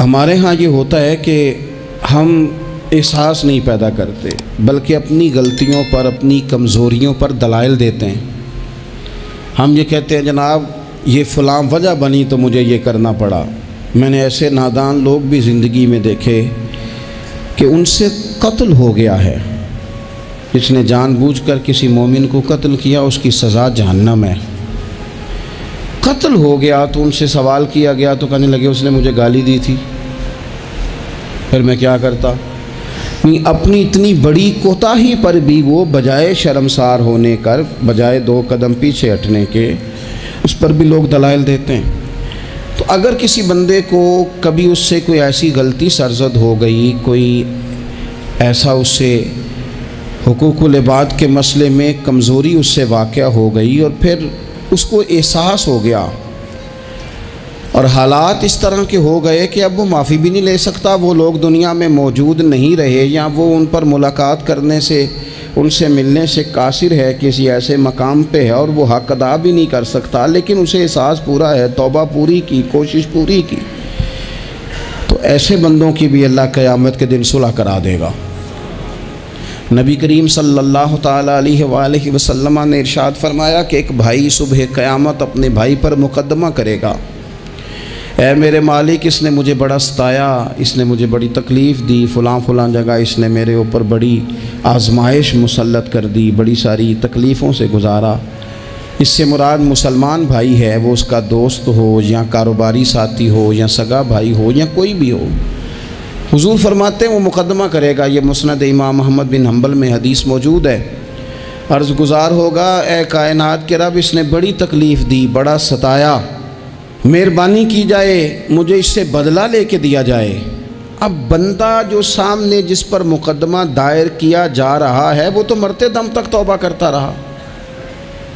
ہمارے ہاں یہ ہوتا ہے کہ ہم احساس نہیں پیدا کرتے، بلکہ اپنی غلطیوں پر، اپنی کمزوریوں پر دلائل دیتے ہیں۔ ہم یہ کہتے ہیں جناب یہ فلاں وجہ بنی تو مجھے یہ کرنا پڑا۔ میں نے ایسے نادان لوگ بھی زندگی میں دیکھے کہ ان سے قتل ہو گیا ہے۔ جس نے جان بوجھ کر کسی مومن کو قتل کیا اس کی سزا جہنم ہے۔ قتل ہو گیا تو ان سے سوال کیا گیا تو کہنے لگے اس نے مجھے گالی دی تھی، پھر میں کیا کرتا۔ اپنی اتنی بڑی کوتاہی پر بھی وہ بجائے شرمسار ہونے کر، بجائے 2 قدم پیچھے ہٹنے کے، اس پر بھی لوگ دلائل دیتے ہیں۔ تو اگر کسی بندے کو کبھی اس سے کوئی ایسی غلطی سرزد ہو گئی، کوئی ایسا اس سے حقوق العباد کے مسئلے میں کمزوری اس سے واقع ہو گئی اور پھر اس کو احساس ہو گیا اور حالات اس طرح کے ہو گئے کہ اب وہ معافی بھی نہیں لے سکتا، وہ لوگ دنیا میں موجود نہیں رہے یا وہ ان پر ملاقات کرنے سے، ان سے ملنے سے قاصر ہے، کسی ایسے مقام پہ ہے اور وہ حق ادا بھی نہیں کر سکتا، لیکن اسے احساس پورا ہے، توبہ پوری کی، کوشش پوری کی، تو ایسے بندوں کی بھی اللہ قیامت کے دن صلح کرا دے گا۔ نبی کریم صلی اللہ تعالیٰ علیہ وآلہ وسلم نے ارشاد فرمایا کہ ایک بھائی صبح قیامت اپنے بھائی پر مقدمہ کرے گا، اے میرے مالک اس نے مجھے بڑا ستایا، اس نے مجھے بڑی تکلیف دی، فلاں جگہ اس نے میرے اوپر بڑی آزمائش مسلط کر دی، بڑی ساری تکلیفوں سے گزارا۔ اس سے مراد مسلمان بھائی ہے، وہ اس کا دوست ہو یا کاروباری ساتھی ہو یا سگا بھائی ہو یا کوئی بھی ہو۔ حضور فرماتے ہیں وہ مقدمہ کرے گا، یہ مسند امام احمد بن حنبل میں حدیث موجود ہے۔ عرض گزار ہوگا اے کائنات کے رب اس نے بڑی تکلیف دی، بڑا ستایا، مہربانی کی جائے مجھے اس سے بدلہ لے کے دیا جائے۔ اب بندہ جو سامنے جس پر مقدمہ دائر کیا جا رہا ہے وہ تو مرتے دم تک توبہ کرتا رہا،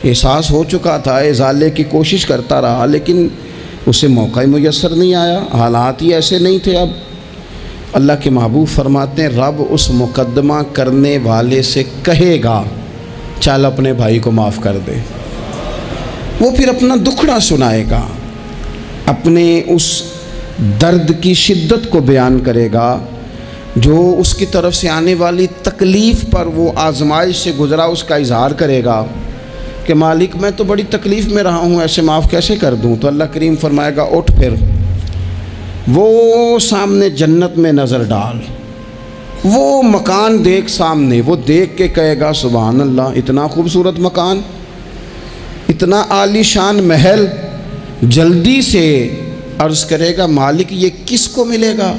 احساس ہو چکا تھا، ازالے کی کوشش کرتا رہا، لیکن اسے موقع میسر نہیں آیا، حالات ہی ایسے نہیں تھے۔ اب اللہ کے محبوب فرماتے ہیں رب اس مقدمہ کرنے والے سے کہے گا چل اپنے بھائی کو معاف کر دے۔ وہ پھر اپنا دکھڑا سنائے گا، اپنے اس درد کی شدت کو بیان کرے گا جو اس کی طرف سے آنے والی تکلیف پر وہ آزمائش سے گزرا، اس کا اظہار کرے گا کہ مالک میں تو بڑی تکلیف میں رہا ہوں، ایسے معاف کیسے کر دوں؟ تو اللہ کریم فرمائے گا اٹھ، پھر وہ سامنے جنت میں نظر ڈال، وہ مکان دیکھ سامنے، وہ دیکھ کے کہے گا سبحان اللہ اتنا خوبصورت مکان، اتنا عالی شان محل، جلدی سے عرض کرے گا مالک یہ کس کو ملے گا؟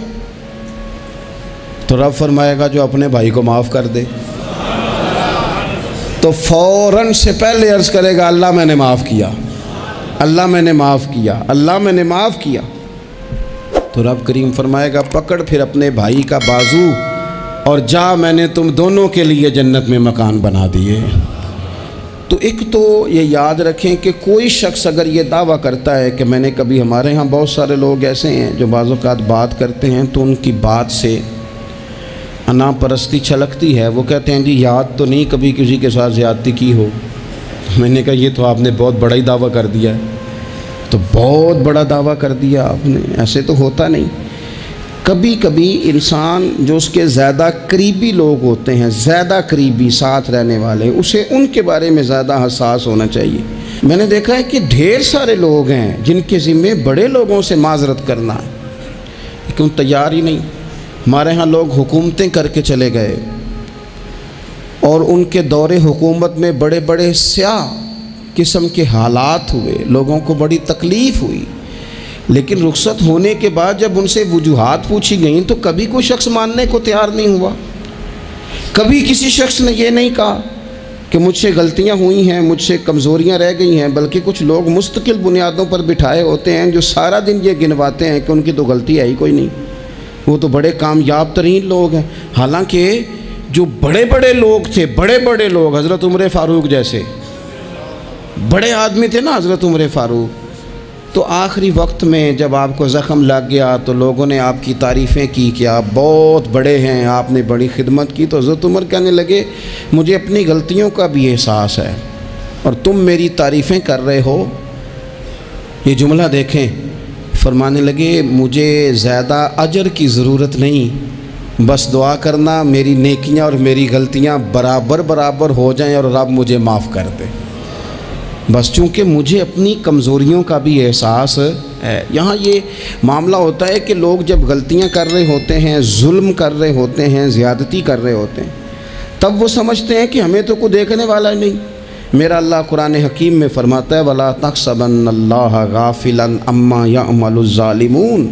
تو رب فرمائے گا جو اپنے بھائی کو معاف کر دے۔ تو فوراً سے پہلے عرض کرے گا اللہ میں نے معاف کیا، اللہ میں نے معاف کیا، اللہ میں نے معاف کیا۔ تو رب کریم فرمائے گا پکڑ پھر اپنے بھائی کا بازو اور جا، میں نے تم دونوں کے لیے جنت میں مکان بنا دیے۔ تو ایک تو یہ یاد رکھیں کہ کوئی شخص اگر یہ دعویٰ کرتا ہے کہ میں نے کبھی، ہمارے ہاں بہت سارے لوگ ایسے ہیں جو بعض اوقات بات کرتے ہیں تو ان کی بات سے انا پرستی چھلکتی ہے، وہ کہتے ہیں جی یاد تو نہیں کبھی کسی کے ساتھ زیادتی کی ہو۔ میں نے کہا یہ تو آپ نے بہت بڑا ہی دعویٰ کر دیا ہے، تو بہت بڑا دعویٰ کر دیا آپ نے، ایسے تو ہوتا نہیں۔ کبھی کبھی انسان جو اس کے زیادہ قریبی لوگ ہوتے ہیں، زیادہ قریبی ساتھ رہنے والے، اسے ان کے بارے میں زیادہ حساس ہونا چاہیے۔ میں نے دیکھا ہے کہ ڈھیر سارے لوگ ہیں جن کے ذمے بڑے لوگوں سے معذرت کرنا ہے لیکن تیار ہی نہیں۔ ہمارے ہاں لوگ حکومتیں کر کے چلے گئے اور ان کے دور حکومت میں بڑے بڑے سیاہ قسم کے حالات ہوئے، لوگوں کو بڑی تکلیف ہوئی، لیکن رخصت ہونے کے بعد جب ان سے وجوہات پوچھی گئیں تو کبھی کوئی شخص ماننے کو تیار نہیں ہوا، کبھی کسی شخص نے یہ نہیں کہا کہ مجھ سے غلطیاں ہوئی ہیں، مجھ سے کمزوریاں رہ گئی ہیں، بلکہ کچھ لوگ مستقل بنیادوں پر بٹھائے ہوتے ہیں جو سارا دن یہ گنواتے ہیں کہ ان کی تو غلطی ہے ہی کوئی نہیں، وہ تو بڑے کامیاب ترین لوگ ہیں۔ حالانکہ جو بڑے بڑے لوگ تھے، بڑے بڑے لوگ، حضرت عمر فاروق جیسے بڑے آدمی تھے نا حضرت عمر فاروق، تو آخری وقت میں جب آپ کو زخم لگ گیا تو لوگوں نے آپ کی تعریفیں کی کہ آپ بہت بڑے ہیں، آپ نے بڑی خدمت کی، تو حضرت عمر کہنے لگے مجھے اپنی غلطیوں کا بھی احساس ہے اور تم میری تعریفیں کر رہے ہو۔ یہ جملہ دیکھیں، فرمانے لگے مجھے زیادہ اجر کی ضرورت نہیں، بس دعا کرنا میری نیکیاں اور میری غلطیاں برابر برابر ہو جائیں اور رب مجھے معاف کر دے، بس چونکہ مجھے اپنی کمزوریوں کا بھی احساس ہے۔ یہاں یہ معاملہ ہوتا ہے کہ لوگ جب غلطیاں کر رہے ہوتے ہیں، ظلم کر رہے ہوتے ہیں، زیادتی کر رہے ہوتے ہیں، تب وہ سمجھتے ہیں کہ ہمیں تو کوئی دیکھنے والا نہیں۔ میرا اللہ قرآن حکیم میں فرماتا ہے وَلَا تَحْسَبَنَّ اللَّهَ غَافِلًا عَمَّا يَعْمَلُ الظَّالِمُونَ،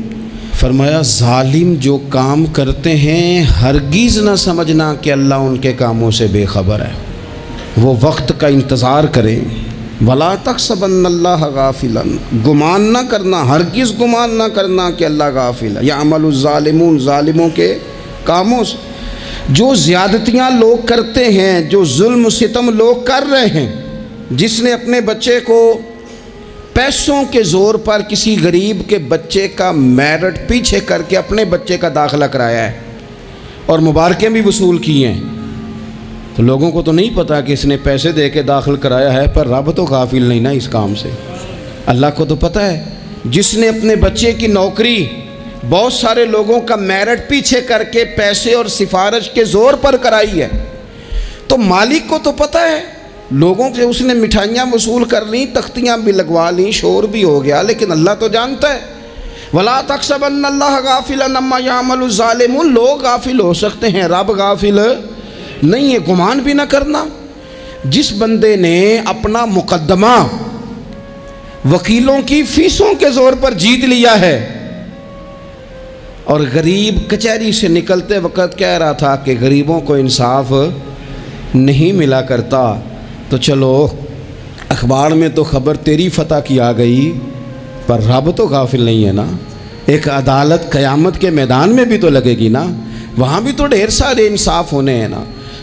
فرمایا ظالم جو کام کرتے ہیں ہرگز نہ سمجھنا کہ اللہ ان کے کاموں سے بے خبر ہے، وہ وقت کا انتظار کریں۔ وَلَا تَحْسَبَنَّ اللَّهَ غَافِلًا، گمان نہ کرنا، ہرگز گمان نہ کرنا کہ اللہ غافل ہے۔ يَعْمَلُ الظَّالِمُونَ، ظالموں کے کاموں سے، جو زیادتیاں لوگ کرتے ہیں، جو ظلم و ستم لوگ کر رہے ہیں، جس نے اپنے بچے کو پیسوں کے زور پر کسی غریب کے بچے کا میرٹ پیچھے کر کے اپنے بچے کا داخلہ کرایا ہے اور مبارکیں بھی وصول کی ہیں، تو لوگوں کو تو نہیں پتا کہ اس نے پیسے دے کے داخل کرایا ہے، پر رب تو غافل نہیں نا اس کام سے، اللہ کو تو پتہ ہے۔ جس نے اپنے بچے کی نوکری بہت سارے لوگوں کا میرٹ پیچھے کر کے پیسے اور سفارش کے زور پر کرائی ہے، تو مالک کو تو پتہ ہے، لوگوں سے اس نے مٹھائیاں وصول کر لیں، تختیاں بھی لگوا لیں، شور بھی ہو گیا، لیکن اللہ تو جانتا ہے۔ وَلَا تَحْسَبَنَّ اللَّهَ غَافِلًا عَمَّا يَعْمَلُ الظَّالِمُونَ، لوگ غافل ہو سکتے ہیں، رب غافل نہیں ہے، گمان بھی نہ کرنا۔ جس بندے نے اپنا مقدمہ وکیلوں کی فیسوں کے زور پر جیت لیا ہے اور غریب کچہری سے نکلتے وقت کہہ رہا تھا کہ غریبوں کو انصاف نہیں ملا کرتا، تو چلو اخبار میں تو خبر تیری فتح کی آ گئی، پر رب تو غافل نہیں ہے نا۔ ایک عدالت قیامت کے میدان میں بھی تو لگے گی نا، وہاں بھی تو ڈھیر سارے انصاف ہونے ہیں نا۔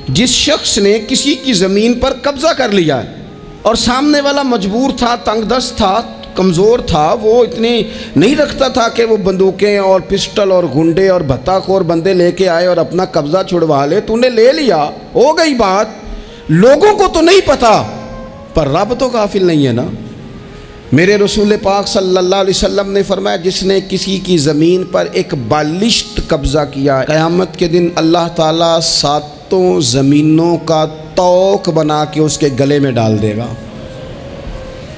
جس شخص نے کسی کی زمین پر قبضہ کر لیا ہے اور سامنے والا مجبور تھا، تنگ دست تھا، کمزور تھا، وہ اتنی نہیں رکھتا تھا کہ وہ بندوقیں اور پسٹل اور گنڈے اور بھتہ خور بندے لے کے آئے اور اپنا قبضہ چھڑوا لے، تو نے لے لیا، ہو گئی بات، لوگوں کو تو نہیں پتا، پر رب تو غافل نہیں ہے نا۔ میرے رسول پاک صلی اللہ علیہ وسلم نے فرمایا جس نے کسی کی زمین پر ایک بالشت قبضہ کیا، قیامت کے دن اللہ تعالیٰ 7 زمینوں کا توق بنا کے اس کے گلے میں ڈال دے گا،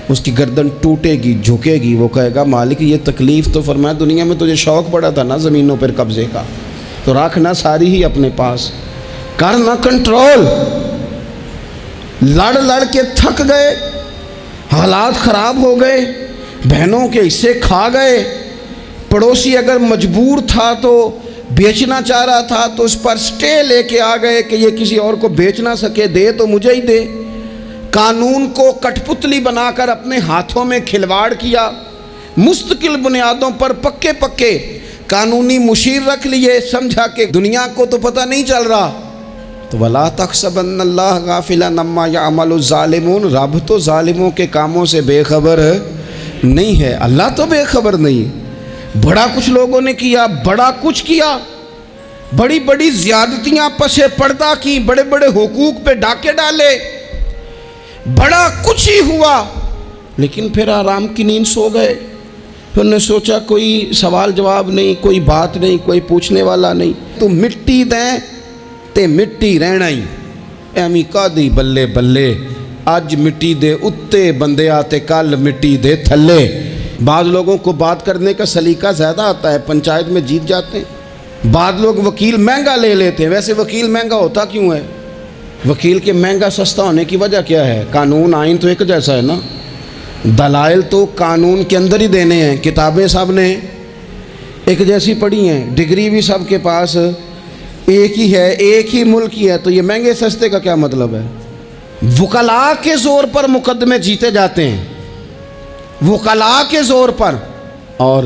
اس کی گردن ٹوٹے گی، جھکے گی، وہ کہے گا مالک یہ تکلیف تو فرمایا دنیا میں تجھے شوق پڑا تھا نا زمینوں پر قبضے کا، تو رکھنا ساری ہی اپنے پاس، کرنا کنٹرول۔ لڑ لڑ کے تھک گئے، حالات خراب ہو گئے، بہنوں کے حصے کھا گئے، پڑوسی اگر مجبور تھا تو بیچنا چاہ رہا تھا تو اس پر سٹے لے کے آ گئے کہ یہ کسی اور کو بیچ نہ سکے، دے تو مجھے ہی دے۔ قانون کو کٹ پتلی بنا کر اپنے ہاتھوں میں کھلواڑ کیا، مستقل بنیادوں پر پکے پکے قانونی مشیر رکھ لیے، سمجھا کہ دنیا کو تو پتہ نہیں چل رہا۔ تو وَلَا تَحْسَبَنَّ اللَّهَ غَافِلًا عَمَّا يَعْمَلُ الظَّالِمُونَ، رب تو ظالموں کے کاموں سے بے خبر نہیں ہے، اللہ تو بے خبر نہیں ہے۔ بڑا کچھ لوگوں نے کیا، بڑا کچھ کیا، بڑی بڑی زیادتیاں پس پردہ کی، بڑے بڑے حقوق پہ ڈاکے ڈالے، بڑا کچھ ہی ہوا، لیکن پھر آرام کی نیند سو گئے۔ پھر انہوں نے سوچا کوئی سوال جواب نہیں، کوئی بات نہیں، کوئی پوچھنے والا نہیں، تو مٹی دیں تے مٹی رہنا ہی، ایمی قادی بلے بلے، آج مٹی دے اتے بندے آتے، کل مٹی دے تھلے۔ بعض لوگوں کو بات کرنے کا سلیقہ زیادہ آتا ہے، پنچایت میں جیت جاتے ہیں۔ بعض لوگ وکیل مہنگا لے لیتے ہیں، ویسے وکیل مہنگا ہوتا کیوں ہے؟ وکیل کے مہنگا سستا ہونے کی وجہ کیا ہے؟ قانون آئین تو ایک جیسا ہے نا، دلائل تو قانون کے اندر ہی دینے ہیں، کتابیں سب نے ایک جیسی پڑھی ہیں، ڈگری بھی سب کے پاس ایک ہی ہے، ایک ہی ملک ہی ہے، تو یہ مہنگے سستے کا کیا مطلب ہے؟ وکلاء کے زور پر مقدمے جیتے جاتے ہیں، وکلاء کے زور پر۔ اور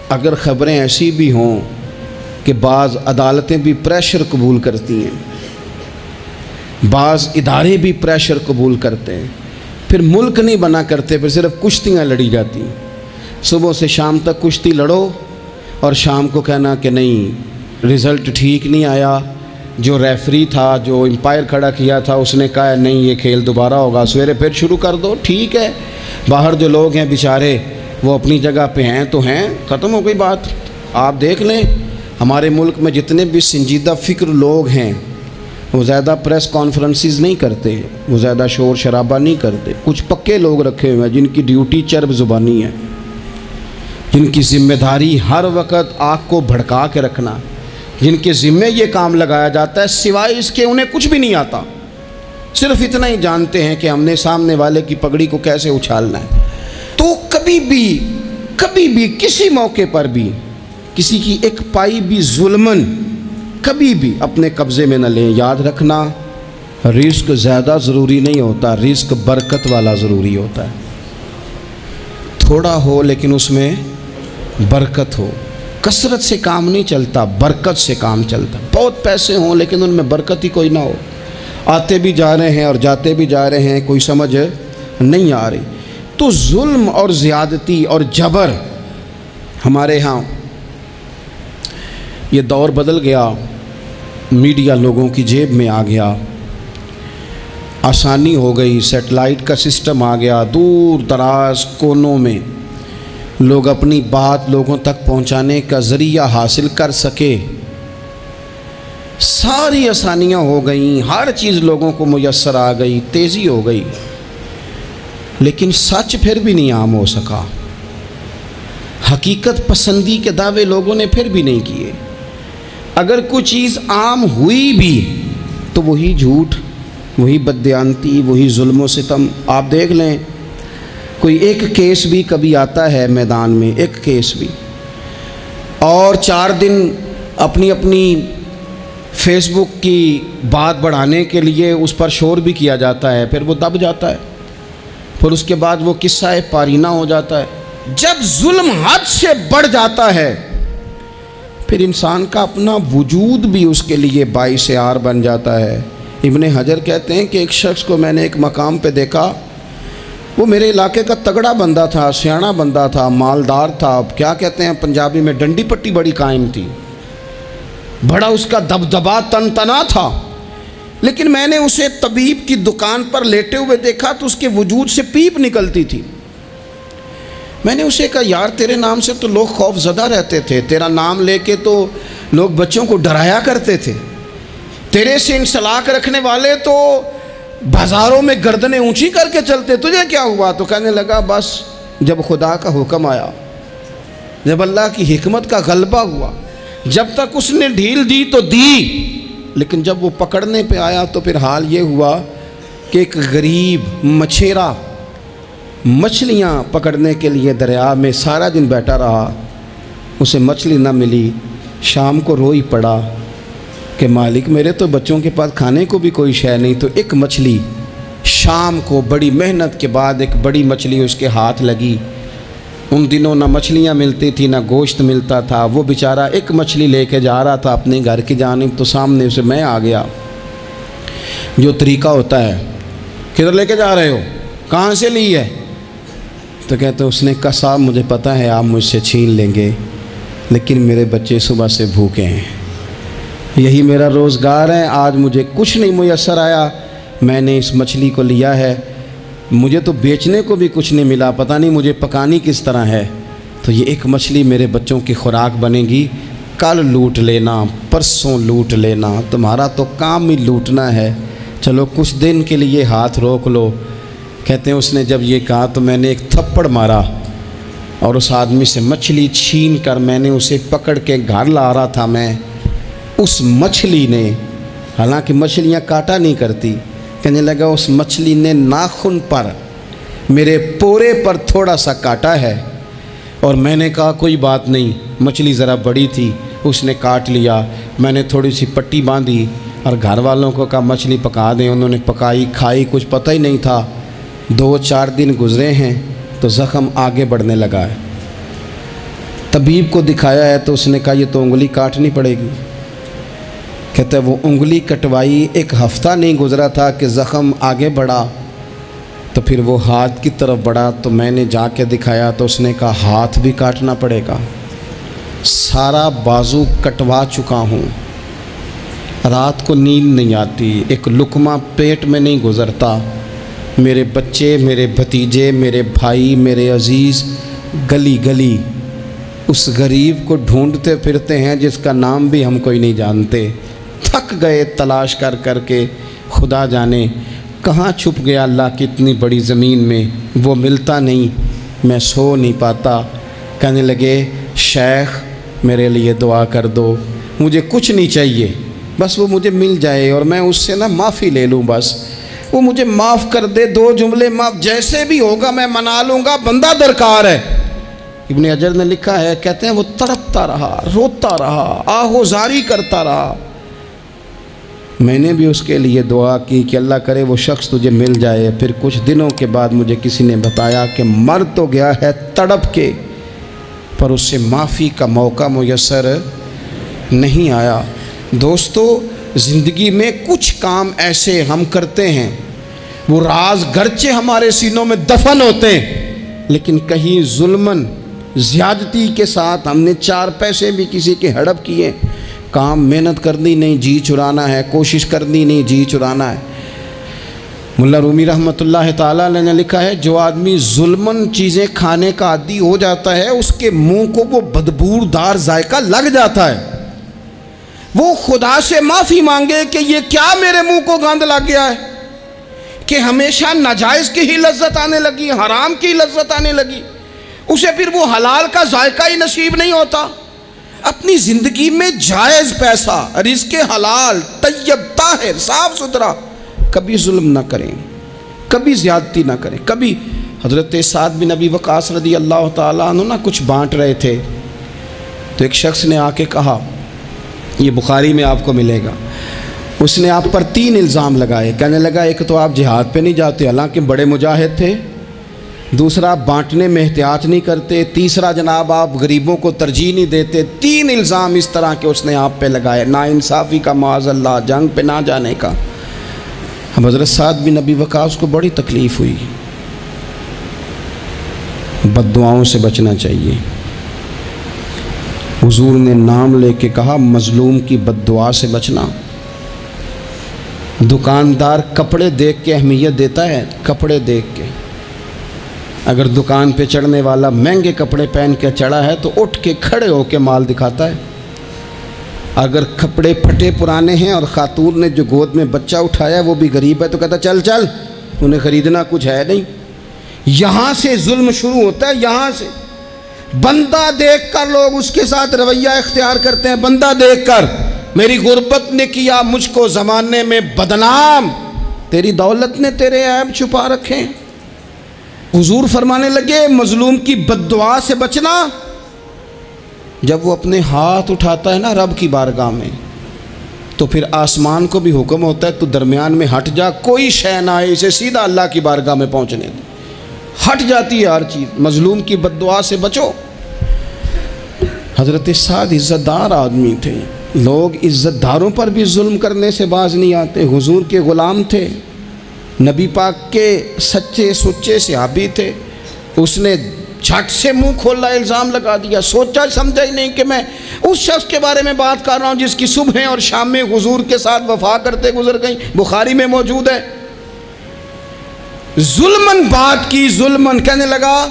اگر خبریں ایسی بھی ہوں کہ بعض عدالتیں بھی پریشر قبول کرتی ہیں، بعض ادارے بھی پریشر قبول کرتے ہیں، پھر ملک نہیں بنا کرتے، پھر صرف کشتیاں لڑی جاتی ہیں، صبح سے شام تک کشتی لڑو اور شام کو کہنا کہ نہیں رزلٹ ٹھیک نہیں آیا، جو ریفری تھا، جو امپائر کھڑا کیا تھا، اس نے کہا نہیں یہ کھیل دوبارہ ہوگا، سویرے پھر شروع کر دو۔ ٹھیک ہے، باہر جو لوگ ہیں بیچارے وہ اپنی جگہ پہ ہیں تو ہیں، ختم ہو گئی بات۔ آپ دیکھ لیں ہمارے ملک میں جتنے بھی سنجیدہ فکر لوگ ہیں وہ زیادہ پریس کانفرنسز نہیں کرتے، وہ زیادہ شور شرابہ نہیں کرتے۔ کچھ پکے لوگ رکھے ہوئے ہیں جن کی ڈیوٹی چرب زبانی ہے، جن کی ذمہ داری ہر وقت آنکھ کو بھڑکا کے رکھنا، جن کے ذمے یہ کام لگایا جاتا ہے سوائے اس کے انہیں کچھ بھی نہیں آتا، صرف اتنا ہی جانتے ہیں کہ ہم نے سامنے والے کی پگڑی کو کیسے اچھالنا ہے۔ تو کبھی بھی کسی موقع پر بھی کسی کی ایک پائی بھی ظلمن کبھی بھی اپنے قبضے میں نہ لیں۔ یاد رکھنا رزق زیادہ ضروری نہیں ہوتا، رزق برکت والا ضروری ہوتا ہے۔ تھوڑا ہو لیکن اس میں برکت ہو، کثرت سے کام نہیں چلتا، برکت سے کام چلتا۔ بہت پیسے ہوں لیکن ان میں برکت ہی کوئی نہ ہو، آتے بھی جا رہے ہیں اور جاتے بھی جا رہے ہیں، کوئی سمجھ نہیں آ رہی۔ تو ظلم اور زیادتی اور جبر ہمارے ہاں یہ دور بدل گیا، میڈیا لوگوں کی جیب میں آ گیا، آسانی ہو گئی، سیٹلائٹ کا سسٹم آ گیا، دور دراز کونوں میں لوگ اپنی بات لوگوں تک پہنچانے کا ذریعہ حاصل کر سکے، ساری آسانیاں ہو گئیں، ہر چیز لوگوں کو میسر آ گئی، تیزی ہو گئی، لیکن سچ پھر بھی نہیں عام ہو سکا۔ حقیقت پسندی کے دعوے لوگوں نے پھر بھی نہیں کیے۔ اگر کوئی چیز عام ہوئی بھی تو وہی جھوٹ، وہی بددیانتی، وہی ظلم و ستم۔ آپ دیکھ لیں کوئی ایک کیس بھی کبھی آتا ہے میدان میں، ایک کیس بھی، اور 4 دن اپنی فیس بک کی بات بڑھانے کے لیے اس پر شور بھی کیا جاتا ہے، پھر وہ دب جاتا ہے، پھر اس کے بعد وہ قصہ پارینہ ہو جاتا ہے۔ جب ظلم حد سے بڑھ جاتا ہے پھر انسان کا اپنا وجود بھی اس کے لیے باعث عار بن جاتا ہے۔ ابن حجر کہتے ہیں کہ ایک شخص کو میں نے ایک مقام پہ دیکھا، وہ میرے علاقے کا تگڑا بندہ تھا، سیاںا بندہ تھا، مالدار تھا، اب کیا کہتے ہیں پنجابی میں ڈنڈی پٹی بڑی قائم تھی، بڑا اس کا دبدبا تن تنا تھا، لیکن میں نے اسے طبیب کی دکان پر لیٹے ہوئے دیکھا تو اس کے وجود سے پیپ نکلتی تھی۔ میں نے اسے کہا یار تیرے نام سے تو لوگ خوف زدہ رہتے تھے، تیرا نام لے کے تو لوگ بچوں کو ڈرایا کرتے تھے، تیرے سے انسلاک رکھنے والے تو بازاروں میں گردنیں اونچی کر کے چلتے، تجھے کیا ہوا؟ تو کہنے لگا بس جب خدا کا حکم آیا، جب اللہ کی حکمت کا غلبہ ہوا، جب تک اس نے ڈھیل دی تو دی، لیکن جب وہ پکڑنے پہ آیا تو پھر حال یہ ہوا کہ ایک غریب مچھیرا مچھلیاں پکڑنے کے لیے دریا میں سارا دن بیٹھا رہا، اسے مچھلی نہ ملی، شام کو روئی پڑا کہ مالک میرے تو بچوں کے پاس کھانے کو بھی کوئی شے نہیں۔ تو ایک مچھلی شام کو بڑی محنت کے بعد ایک بڑی مچھلی اس کے ہاتھ لگی۔ ان دنوں نہ مچھلیاں ملتی تھی نہ گوشت ملتا تھا، وہ بیچارہ ایک مچھلی لے کے جا رہا تھا اپنے گھر کی جانب، تو سامنے سے میں آ گیا۔ جو طریقہ ہوتا ہے کدھر لے کے جا رہے ہو، کہاں سے لی ہے؟ تو کہتے اس نے کہا صاحب مجھے پتہ ہے آپ مجھ سے چھین لیں گے، لیکن میرے بچے صبح سے بھوکے ہیں، یہی میرا روزگار ہے، آج مجھے کچھ نہیں میسر آیا، میں نے اس مچھلی کو لیا ہے، مجھے تو بیچنے کو بھی کچھ نہیں ملا، پتہ نہیں مجھے پکانی کس طرح ہے، تو یہ ایک مچھلی میرے بچوں کی خوراک بنے گی، کل لوٹ لینا، پرسوں لوٹ لینا، تمہارا تو کام ہی لوٹنا ہے، چلو کچھ دن کے لیے ہاتھ روک لو۔ کہتے ہیں اس نے جب یہ کہا تو میں نے ایک تھپڑ مارا اور اس آدمی سے مچھلی چھین کر میں نے اسے پکڑ کے گھر لا رہا تھا میں، اس مچھلی نے، حالانکہ مچھلیاں کاٹا نہیں کرتی، کہنے لگا اس مچھلی نے ناخن پر میرے پورے پر تھوڑا سا کاٹا ہے، اور میں نے کہا کوئی بات نہیں، مچھلی ذرا بڑی تھی، اس نے کاٹ لیا، میں نے تھوڑی سی پٹی باندھی اور گھر والوں کو کہا مچھلی پکا دیں، انہوں نے پکائی کھائی، کچھ پتہ ہی نہیں تھا۔ 2-4 دن گزرے ہیں تو زخم آگے بڑھنے لگا ہے، طبیب کو دکھایا ہے تو اس نے کہا یہ تو انگلی کاٹنی پڑے گی۔ کہتا ہے وہ انگلی کٹوائی، 1 ہفتہ نہیں گزرا تھا کہ زخم آگے بڑھا، تو پھر وہ ہاتھ کی طرف بڑھا، تو میں نے جا کے دکھایا تو اس نے کہا ہاتھ بھی کاٹنا پڑے گا، سارا بازو کٹوا چکا ہوں، رات کو نیند نہیں آتی، ایک لقمہ پیٹ میں نہیں گزرتا، میرے بچے، میرے بھتیجے، میرے بھائی، میرے عزیز گلی گلی اس غریب کو ڈھونڈتے پھرتے ہیں جس کا نام بھی ہم کوئی نہیں جانتے، تھک گئے تلاش کر کر کے، خدا جانے کہاں چھپ گیا اللہ کی اتنی بڑی زمین میں، وہ ملتا نہیں، میں سو نہیں پاتا۔ کہنے لگے شیخ میرے لیے دعا کر دو، مجھے کچھ نہیں چاہیے، بس وہ مجھے مل جائے اور میں اس سے معافی لے لوں، بس وہ مجھے معاف کر دے، 2 جملے معاف، جیسے بھی ہوگا میں منا لوں گا، بندہ درکار ہے۔ ابن حجر نے لکھا ہے، کہتے ہیں وہ تڑپتا رہا، روتا رہا، آہوزاری کرتا رہا۔ میں نے بھی اس کے لیے دعا کی کہ اللہ کرے وہ شخص تجھے مل جائے۔ پھر کچھ دنوں کے بعد مجھے کسی نے بتایا کہ مر تو گیا ہے تڑپ کے، پر اس سے معافی کا موقع میسر نہیں آیا۔ دوستو، زندگی میں کچھ کام ایسے ہم کرتے ہیں، وہ راز گرچہ ہمارے سینوں میں دفن ہوتے ہیں، لیکن کہیں ظلماً زیادتی کے ساتھ ہم نے 4 پیسے بھی کسی کے ہڑپ کیے۔ کام محنت کرنی نہیں، جی چرانا ہے، کوشش کرنی نہیں، جی چرانا ہے۔ ملا رومی رحمۃ اللہ تعالیٰ علیہ نے لکھا ہے، جو آدمی ظلماً چیزیں کھانے کا عادی ہو جاتا ہے، اس کے منہ کو وہ بدبودار ذائقہ لگ جاتا ہے، وہ خدا سے معافی مانگے کہ یہ کیا میرے منہ کو گند لگ گیا ہے کہ ہمیشہ ناجائز کی ہی لذت آنے لگی، حرام کی لذت آنے لگی، اسے پھر وہ حلال کا ذائقہ ہی نصیب نہیں ہوتا۔ اپنی زندگی میں جائز پیسہ، رزق حلال، طیب، طاہر، صاف ستھرا، کبھی ظلم نہ کریں، کبھی زیادتی نہ کریں۔ کبھی حضرت سعد بن ابی وقاص رضی اللہ تعالیٰ عنہ کچھ بانٹ رہے تھے، تو ایک شخص نے آ کے کہا، یہ بخاری میں آپ کو ملے گا، اس نے آپ پر 3 الزام لگائے۔ کہنے لگا ایک تو آپ جہاد پہ نہیں جاتے حالانکہ بڑے مجاہد تھے، دوسرا آپ بانٹنے میں احتیاط نہیں کرتے، تیسرا جناب آپ غریبوں کو ترجیح نہیں دیتے۔ 3 الزام اس طرح کے اس نے آپ پہ لگائے، ناانصافی کا، معاذ اللہ، جنگ پہ نہ جانے کا۔ اب حضرت سعد بن ابی وقاص کو بڑی تکلیف ہوئی۔ بد دعاؤں سے بچنا چاہیے۔ حضور نے نام لے کے کہا مظلوم کی بد دعا سے بچنا۔ دکاندار کپڑے دیکھ کے اہمیت دیتا ہے، کپڑے دیکھ کے، اگر دکان پہ چڑھنے والا مہنگے کپڑے پہن کے چڑھا ہے تو اٹھ کے کھڑے ہو کے مال دکھاتا ہے۔ اگر کپڑے پھٹے پرانے ہیں اور خاتون نے جو گود میں بچہ اٹھایا وہ بھی غریب ہے تو کہتا چل چل، انہیں خریدنا کچھ ہے نہیں۔ یہاں سے ظلم شروع ہوتا ہے، یہاں سے بندہ دیکھ کر لوگ اس کے ساتھ رویہ اختیار کرتے ہیں۔ بندہ دیکھ کر، میری غربت نے کیا مجھ کو زمانے میں بدنام، تیری دولت نے تیرے عیب چھپا رکھے۔ حضور فرمانے لگے مظلوم کی بد دعا سے بچنا، جب وہ اپنے ہاتھ اٹھاتا ہے نا رب کی بارگاہ میں، تو پھر آسمان کو بھی حکم ہوتا ہے تو درمیان میں ہٹ جا، کوئی شے نہ آئے اسے سیدھا اللہ کی بارگاہ میں پہنچنے دے۔ ہٹ جاتی ہے ہر چیز۔ مظلوم کی بد دعا سے بچو۔ حضرت سعد عزت دار آدمی تھے، لوگ عزت داروں پر بھی ظلم کرنے سے باز نہیں آتے۔ حضور کے غلام تھے، نبی پاک کے سچے سچے صحابی تھے، اس نے جھٹ سے منہ کھولا، الزام لگا دیا، سوچا سمجھا ہی نہیں کہ میں اس شخص کے بارے میں بات کر رہا ہوں جس کی صبح اور شام میں حضور کے ساتھ وفا کرتے گزر گئیں، بخاری میں موجود ہے۔ ظلمن بات کی، ظلمن، کہنے لگا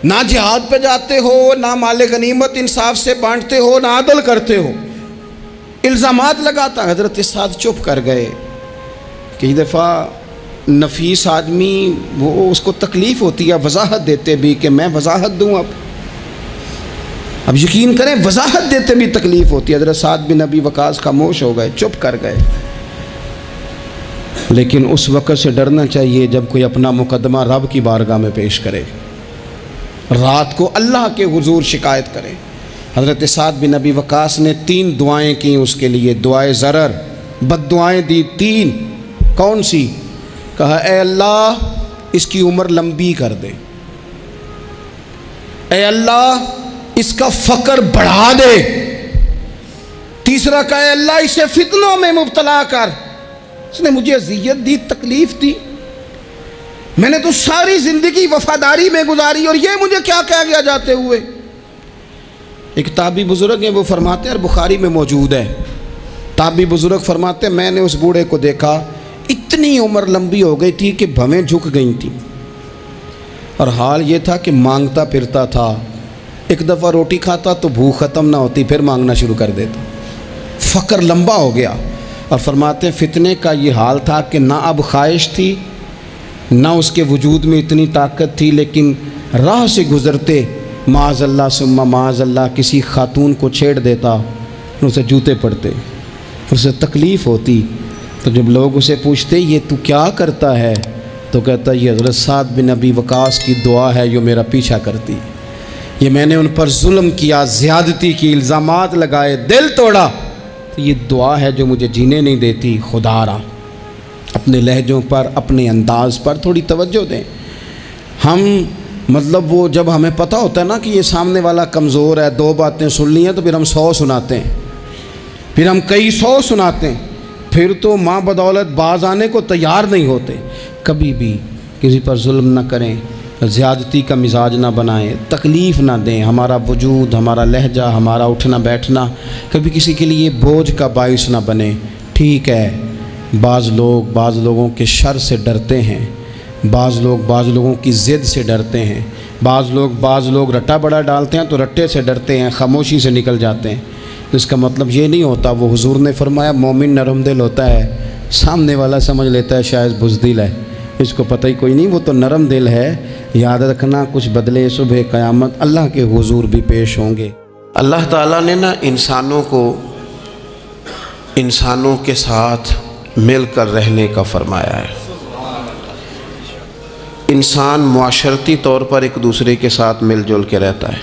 نہ جہاد پہ جاتے ہو، نہ مال غنیمت انصاف سے بانٹتے ہو، نہ عدل کرتے ہو، الزامات لگاتا۔ حضرت سعد چپ کر گئے۔ کئی دفعہ نفیس آدمی وہ اس کو تکلیف ہوتی ہے وضاحت دیتے بھی کہ میں وضاحت دوں، اب یقین کریں وضاحت دیتے بھی تکلیف ہوتی ہے۔ حضرت سعد بن ابی وقاص خاموش ہو گئے، چپ کر گئے۔ لیکن اس وقت سے ڈرنا چاہیے جب کوئی اپنا مقدمہ رب کی بارگاہ میں پیش کرے، رات کو اللہ کے حضور شکایت کرے۔ حضرت سعد بن ابی وقاص نے 3 دعائیں کی اس کے لیے، دعائے ضرر، بد دعائیں دی 3۔ کون سی؟ کہا اے اللہ اس کی عمر لمبی کر دے، اے اللہ اس کا فقر بڑھا دے۔ تیسرا کہا اے اللہ اسے فتنوں میں مبتلا کر، اس نے مجھے اذیت دی، تکلیف دی، میں نے تو ساری زندگی وفاداری میں گزاری اور یہ مجھے کیا کہہ گیا جاتے ہوئے۔ ایک تابعی بزرگ ہیں، وہ فرماتے ہیں اور بخاری میں موجود ہے، تابعی بزرگ فرماتے ہیں میں نے اس بوڑھے کو دیکھا، اتنی عمر لمبی ہو گئی تھی کہ بھویں جھک گئی تھیں، اور حال یہ تھا کہ مانگتا پھرتا تھا، ایک دفعہ روٹی کھاتا تو بھوک ختم نہ ہوتی، پھر مانگنا شروع کر دیتا، فقر لمبا ہو گیا۔ اور فرماتے ہیں فتنے کا یہ حال تھا کہ نہ اب خواہش تھی نہ اس کے وجود میں اتنی طاقت تھی، لیکن راہ سے گزرتے معاذ اللہ ثم معاذ اللہ کسی خاتون کو چھیڑ دیتا، اسے جوتے پڑتے، اسے تکلیف ہوتی۔ تو جب لوگ اسے پوچھتے یہ تو کیا کرتا ہے، تو کہتا یہ حضرت سعد بن ابی وقاص کی دعا ہے جو میرا پیچھا کرتی، یہ میں نے ان پر ظلم کیا، زیادتی کی، الزامات لگائے، دل توڑا، تو یہ دعا ہے جو مجھے جینے نہیں دیتی۔ خدا را اپنے لہجوں پر، اپنے انداز پر تھوڑی توجہ دیں۔ ہم مطلب وہ جب ہمیں پتہ ہوتا ہے نا کہ یہ سامنے والا کمزور ہے، دو باتیں سن لی ہیں تو پھر ہم 100 سناتے ہیں، پھر ہم کئی 100 سناتے ہیں، پھر تو ماں بدولت باز آنے کو تیار نہیں ہوتے۔ کبھی بھی کسی پر ظلم نہ کریں، زیادتی کا مزاج نہ بنائیں، تکلیف نہ دیں۔ ہمارا وجود، ہمارا لہجہ، ہمارا اٹھنا بیٹھنا کبھی کسی کے لیے بوجھ کا باعث نہ بنے۔ ٹھیک ہے، بعض لوگوں کے شر سے ڈرتے ہیں، بعض لوگوں کی ضد سے ڈرتے ہیں، بعض لوگ رٹا بڑا ڈالتے ہیں تو رٹے سے ڈرتے ہیں، خاموشی سے نکل جاتے ہیں۔ اس کا مطلب یہ نہیں ہوتا، وہ حضور نے فرمایا مومن نرم دل ہوتا ہے، سامنے والا سمجھ لیتا ہے شاید بزدل ہے، اس کو پتہ ہی کوئی نہیں، وہ تو نرم دل ہے۔ یاد رکھنا کچھ بدلے صبح قیامت اللہ کے حضور بھی پیش ہوں گے۔ اللہ تعالیٰ نے نا انسانوں کے ساتھ مل کر رہنے کا فرمایا ہے۔ انسان معاشرتی طور پر ایک دوسرے کے ساتھ مل جل کے رہتا ہے،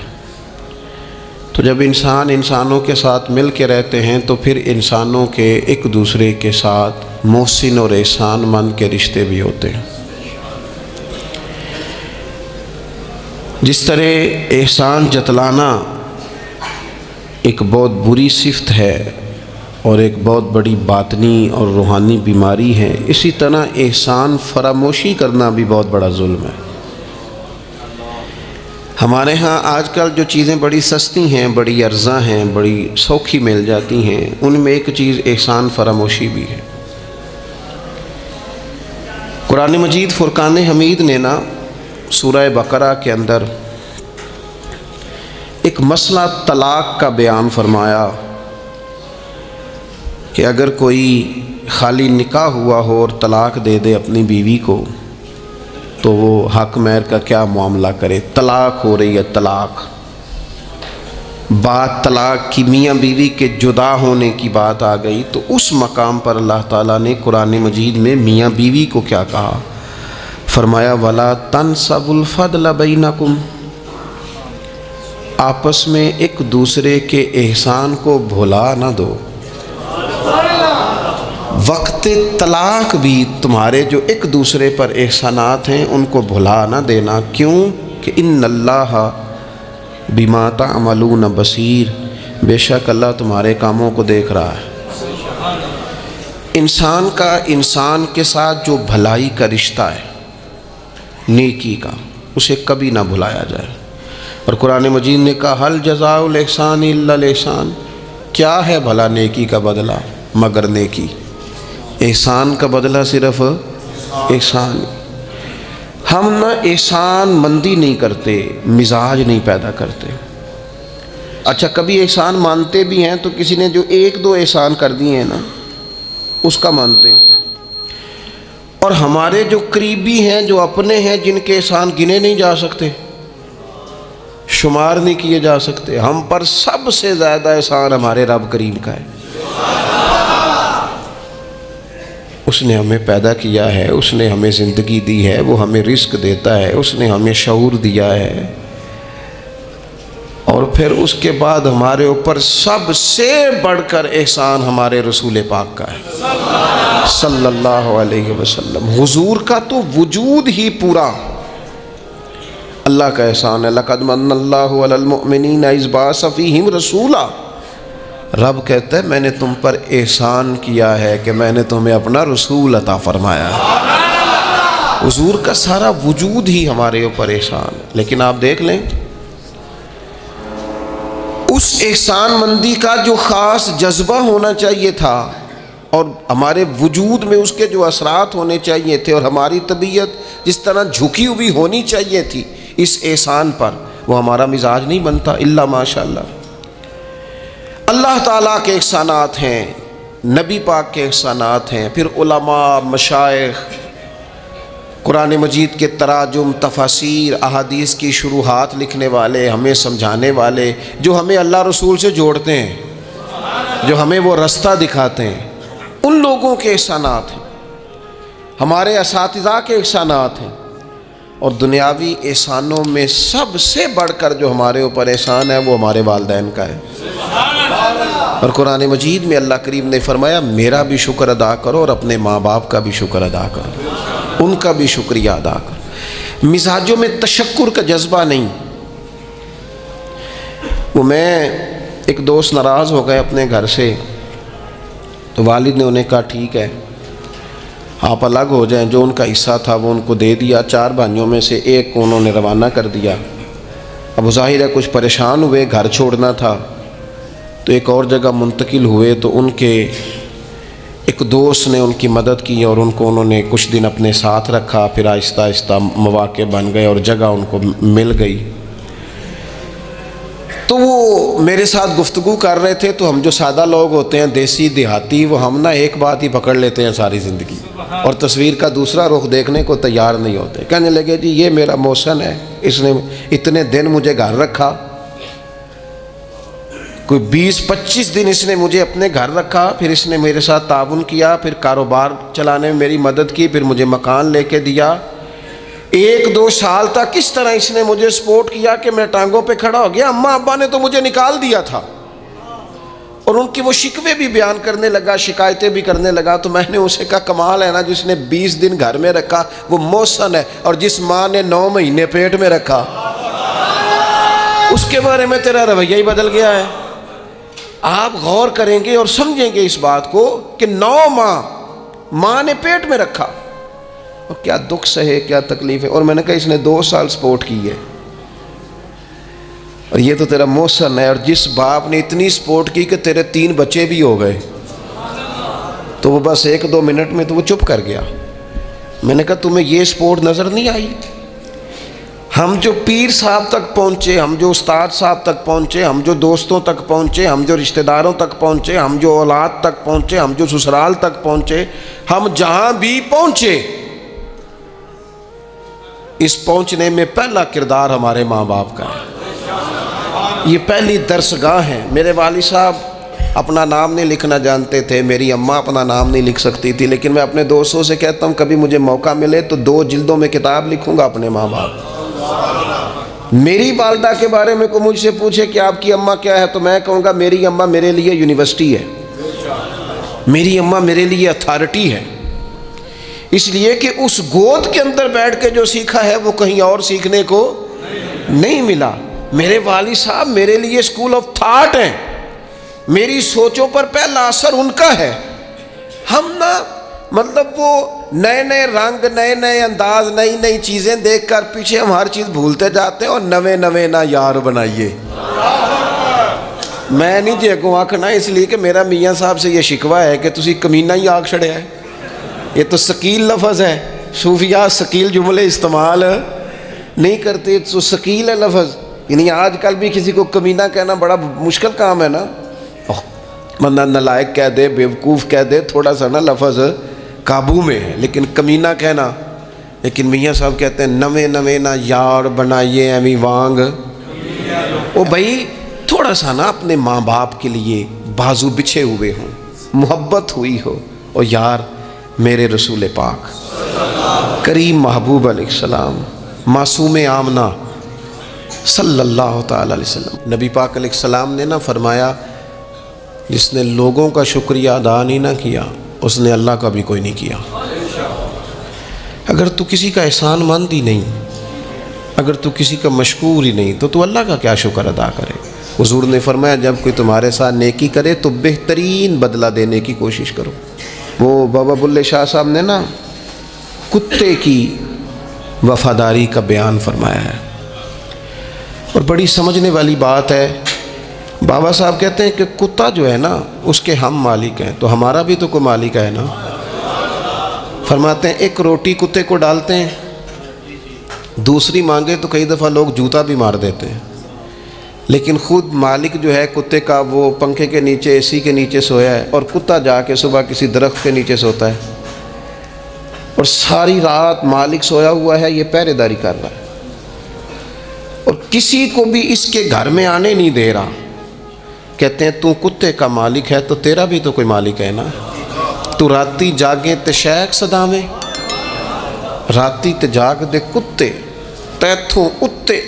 تو جب انسانوں کے ساتھ مل کے رہتے ہیں تو پھر انسانوں کے ایک دوسرے کے ساتھ محسن اور احسان مند کے رشتے بھی ہوتے ہیں۔ جس طرح احسان جتلانا ایک بہت بری صفت ہے اور ایک بہت بڑی باطنی اور روحانی بیماری ہے، اسی طرح احسان فراموشی کرنا بھی بہت بڑا ظلم ہے۔ ہمارے ہاں آج کل جو چیزیں بڑی سستی ہیں، بڑی ارزاں ہیں، بڑی سوکھی مل جاتی ہیں، ان میں ایک چیز احسان فراموشی بھی ہے۔ قرآن مجید فرقان حمید نے نا سورہ بقرہ کے اندر ایک مسئلہ طلاق کا بیان فرمایا کہ اگر کوئی خالی نکاح ہوا ہو اور طلاق دے دے اپنی بیوی کو تو وہ حق مہر کا کیا معاملہ کرے۔ طلاق ہو رہی ہے، بات طلاق کی، میاں بیوی کے جدا ہونے کی بات آ گئی، تو اس مقام پر اللہ تعالیٰ نے قرآن مجید میں میاں بیوی کو کیا کہا، فرمایا وَلَا تَنْسَبُوا الْفَضْلَ بَيْنَكُمْ، آپس میں ایک دوسرے کے احسان کو بھلا نہ دو۔ وقت طلاق بھی تمہارے جو ایک دوسرے پر احسانات ہیں ان کو بھلا نہ دینا۔ کیوں کہ ان اللہ بما تعملون بصیر، بے شک اللہ تمہارے کاموں کو دیکھ رہا ہے۔ انسان کا انسان کے ساتھ جو بھلائی کا رشتہ ہے، نیکی کا، اسے کبھی نہ بھلایا جائے۔ اور قرآن مجید نے کہا حل جزاء الاحسان الا الاحسان، کیا ہے بھلا نیکی کا بدلہ مگر نیکی، احسان کا بدلہ صرف احسان۔ ہم نہ احسان مندی نہیں کرتے، مزاج نہیں پیدا کرتے۔ اچھا کبھی احسان مانتے بھی ہیں تو کسی نے جو ایک دو احسان کر دیے ہیں نا اس کا مانتے ہیں، اور ہمارے جو قریبی ہیں، جو اپنے ہیں، جن کے احسان گنے نہیں جا سکتے، شمار نہیں کیے جا سکتے، ہم پر سب سے زیادہ احسان ہمارے رب کریم کا ہے۔ اس نے ہمیں پیدا کیا ہے، اس نے ہمیں زندگی دی ہے، وہ ہمیں رزق دیتا ہے، اس نے ہمیں شعور دیا ہے، اور پھر اس کے بعد ہمارے اوپر سب سے بڑھ کر احسان ہمارے رسول پاک کا ہے صلی اللہ علیہ وسلم۔ حضور کا تو وجود ہی پورا اللہ کا احسان ہے۔ لقد من اللہ علی المؤمنین اذ بعث فیہم رسولا، رب کہتا ہے میں نے تم پر احسان کیا ہے کہ میں نے تمہیں اپنا رسول عطا فرمایا ہے۔ حضور کا سارا وجود ہی ہمارے اوپر احسان ہے۔ لیکن آپ دیکھ لیں اس احسان مندی کا جو خاص جذبہ ہونا چاہیے تھا اور ہمارے وجود میں اس کے جو اثرات ہونے چاہیے تھے اور ہماری طبیعت جس طرح جھکی ہوئی ہونی چاہیے تھی اس احسان پر، وہ ہمارا مزاج نہیں بنتا الا ماشاء اللہ۔ اللہ تعالیٰ کے احسانات ہیں، نبی پاک کے احسانات ہیں، پھر علماء، مشائخ، قرآن مجید کے تراجم، تفاسیر، احادیث کی شروحات لکھنے والے، ہمیں سمجھانے والے، جو ہمیں اللہ رسول سے جوڑتے ہیں، جو ہمیں وہ رستہ دکھاتے ہیں، ان لوگوں کے احسانات ہیں، ہمارے اساتذہ کے احسانات ہیں۔ اور دنیاوی احسانوں میں سب سے بڑھ کر جو ہمارے اوپر احسان ہے وہ ہمارے والدین کا ہے۔ اور قرآن مجید میں اللہ کریم نے فرمایا میرا بھی شکر ادا کرو اور اپنے ماں باپ کا بھی شکر ادا کرو، ان کا بھی شکریہ ادا کرو۔ مزاجوں میں تشکر کا جذبہ نہیں۔ وہ میں ایک دوست ناراض ہو گئے اپنے گھر سے، تو والد نے انہیں کہا ٹھیک ہے آپ الگ ہو جائیں، جو ان کا حصہ تھا وہ ان کو دے دیا۔ 4 بھائیوں میں سے ایک کو انہوں نے روانہ کر دیا۔ اب ظاہر ہے کچھ پریشان ہوئے، گھر چھوڑنا تھا تو ایک اور جگہ منتقل ہوئے، تو ان کے ایک دوست نے ان کی مدد کی اور ان کو انہوں نے کچھ دن اپنے ساتھ رکھا، پھر آہستہ آہستہ مواقع بن گئے اور جگہ ان کو مل گئی۔ تو وہ میرے ساتھ گفتگو کر رہے تھے، تو ہم جو سادہ لوگ ہوتے ہیں دیسی دیہاتی، وہ ہم نا ایک بات ہی پکڑ لیتے ہیں ساری زندگی اور تصویر کا دوسرا رخ دیکھنے کو تیار نہیں ہوتے۔ کہنے لگے جی یہ میرا محسن ہے، اس نے اتنے دن مجھے گھر رکھا، کوئی 20-25 دن اس نے مجھے اپنے گھر رکھا، پھر اس نے میرے ساتھ تعاون کیا، پھر کاروبار چلانے میں میری مدد کی، پھر مجھے مکان لے کے دیا۔ 1-2 سال تک اس طرح اس نے مجھے سپورٹ کیا کہ میں ٹانگوں پہ کھڑا ہو گیا۔ اماں ابا نے تو مجھے نکال دیا تھا، اور ان کی وہ شکوے بھی بیان کرنے لگا، شکایتیں بھی کرنے لگا۔ تو میں نے اسے کہا کمال ہے نا، جس نے 20 دن گھر میں رکھا وہ محسن ہے، اور جس ماں نے 9 مہینے پیٹ میں رکھا اس کے بارے میں تیرا رویہ ہی بدل گیا ہے۔ آپ غور کریں گے اور سمجھیں گے اس بات کو کہ 9 ماں نے پیٹ میں رکھا، اور کیا دکھ سہے، کیا تکلیف ہے۔ اور میں نے کہا اس نے 2 سال سپورٹ کی ہے، اور یہ تو تیرا محسن ہے۔ اور جس باپ نے اتنی سپورٹ کی کہ تیرے 3 بچے بھی ہو گئے، تو وہ بس 1-2 منٹ میں تو وہ چپ کر گیا۔ میں نے کہا تمہیں یہ سپورٹ نظر نہیں آئی؟ ہم جو پیر صاحب تک پہنچے، ہم جو استاد صاحب تک پہنچے، ہم جو دوستوں تک پہنچے، ہم جو رشتہ داروں تک پہنچے، ہم جو اولاد تک پہنچے، ہم جو سسرال تک پہنچے، ہم جہاں بھی پہنچے، اس پہنچنے میں پہلا کردار ہمارے ماں باپ کا ہے۔ یہ پہلی درسگاہ ہے۔ میرے والد صاحب اپنا نام نہیں لکھنا جانتے تھے، میری اماں اپنا نام نہیں لکھ سکتی تھی، لیکن میں اپنے دوستوں سے کہتا ہوں کبھی مجھے موقع ملے تو 2 جلدوں میں کتاب لکھوں گا اپنے ماں باپ۔ میری والدہ کے بارے میں کوئی مجھ سے پوچھے کہ آپ کی اماں کیا ہے، تو میں کہوں گا میری اماں میرے لیے یونیورسٹی ہے، میری اماں میرے لیے اتھارٹی ہے، اس لیے کہ اس گود کے اندر بیٹھ کے جو سیکھا ہے وہ کہیں اور سیکھنے کو نہیں ملا۔ میرے والد صاحب میرے لیے اسکول آف تھاٹ ہیں، میری سوچوں پر پہلا اثر ان کا ہے۔ ہم نا مطلب وہ نئے نئے رنگ، نئے نئے انداز، نئی نئی چیزیں دیکھ کر پیچھے ہم ہر چیز بھولتے جاتے ہیں، اور نوے نوے نہ یار بنائیے۔ میں نہیں جی اگوں آکھنا، اس لیے کہ میرا میاں صاحب سے یہ شکوہ ہے کہ تسی کمینہ ہی آکھ چھڑیا ہے۔ یہ تو ثقیل لفظ ہے، صوفیاء ثقیل جملے استعمال نہیں کرتے، تو ثقیل ہے لفظ، یعنی آج کل بھی کسی کو کمینہ کہنا بڑا مشکل کام ہے نا، بندہ نالائق کہہ دے، بیوقوف کہہ دے، تھوڑا سا نا لفظ قابو میں ہے، لیکن کمینہ کہنا، لیکن میاں صاحب کہتے ہیں نوے نوے نہ یار بنائیے ایویں وانگ۔ او بھائی تھوڑا سا نا اپنے ماں باپ کے لیے بازو بچھے ہوئے ہوں، محبت ہوئی ہو، اور یار میرے رسول پاک کریم محبوب علیہ السلام، معصوم آمنہ صلی اللہ تعالی علیہ وسلم، نبی پاک علیہ السلام نے نا فرمایا جس نے لوگوں کا شکریہ ادا نہیں نہ کیا اس نے اللہ کا بھی کوئی نہیں کیا۔ اگر تو کسی کا احسان مند ہی نہیں، اگر تو کسی کا مشکور ہی نہیں، تو اللہ کا کیا شکر ادا کرے۔ حضور نے فرمایا جب کوئی تمہارے ساتھ نیکی کرے تو بہترین بدلہ دینے کی کوشش کرو۔ وہ بابا بلے شاہ صاحب نے نا کتے کی وفاداری کا بیان فرمایا ہے، اور بڑی سمجھنے والی بات ہے۔ بابا صاحب کہتے ہیں کہ کتا جو ہے نا اس کے ہم مالک ہیں، تو ہمارا بھی تو کوئی مالک ہے نا۔ فرماتے ہیں ایک روٹی کتے کو ڈالتے ہیں، دوسری مانگے تو کئی دفعہ لوگ جوتا بھی مار دیتے ہیں، لیکن خود مالک جو ہے کتے کا وہ پنکھے کے نیچے اے سی کے نیچے سویا ہے، اور کتا جا کے صبح کسی درخت کے نیچے سوتا ہے، اور ساری رات مالک سویا ہوا ہے، یہ پہرے داری کر رہا ہے، اور کسی کو بھی اس کے گھر میں آنے نہیں دے رہا۔ کہتے ہیں تو کتے کا مالک ہے تو تیرا بھی تو کوئی مالک ہے نا۔ تو راتی جاگے تے شیخ صداویں، راتی تے جاگ دے کتے تیتھوں اتے،